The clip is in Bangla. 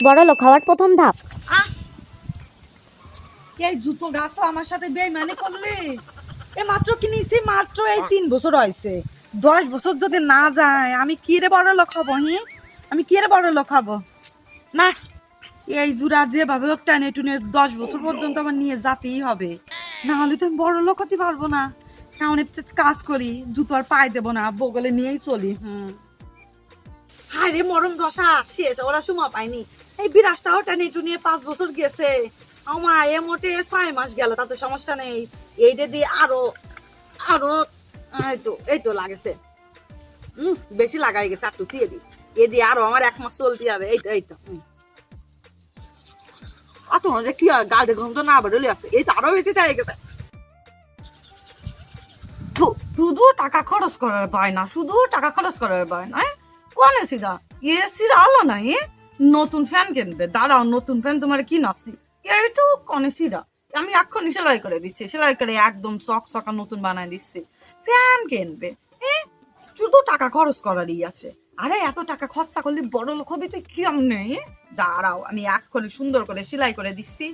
বড় লোক হওয়ার প্রথম ধাপ। এই জুতো গাছও আমার সাথে বেইমানি করলে। এ মাত্র কিনেছি, মাত্র এই 3 বছর হয়েছে। 10 বছর যদি না যায় আমি কি রে বড় লোক হবো? আমি কি রে বড় লোক হবো? না, এই জুড়া যেভাবে হোক টেনে টুনে 10 বছর পর্যন্ত আমার নিয়ে যেতেই হবে, না হলে তো আমি বড় লোক হতে পারবো না। এমন কাজ করি, জুতো আর পায়ে দেবো না, বগলে নিয়েই চলি। হায় রে মরণ দশা শেষ, ওরা সময় পায়নি। এই বিরাজটাও টেনে টুনিয়ে 5 বছর গেছে, আমার এ মোটে 6 মাস গেল, তাতে সমস্যা নেই। এইটা দিয়ে আরো আরো এই তো লাগেছে। বেশি লাগাই গেছে, একটু দিয়ে দিই। এ দিয়ে আরো আমার 1 মাস চলতে হবে। এই তো তোমার যে কি হয়, গাড়ি গন্ধ না বেরোলে আছে, এই তো আরো বেশি চাই গেছে। শুধু টাকা খরচ করার পায় না, শুধু টাকা খরচ করার পায় না। কোন এসিরা এসির আলো নাই, নতুন ফ্যান কিনবে। দাঁড়াও, নতুন ফ্যান তোমার কি নাসি এইটু কোন এসিরা আমি এক্ষুনি সেলাই করে দিচ্ছি, সেলাই করে একদম চকচকা নতুন বানাই দিচ্ছি। ফ্যান কিনবে, শুধু টাকা খরচ করারই আছে। আরে এত টাকা খরচা করলে বড় লোক হবে তুই কি? নেই, দাঁড়াও আমি এক্ষুনি সুন্দর করে সেলাই করে দিচ্ছি।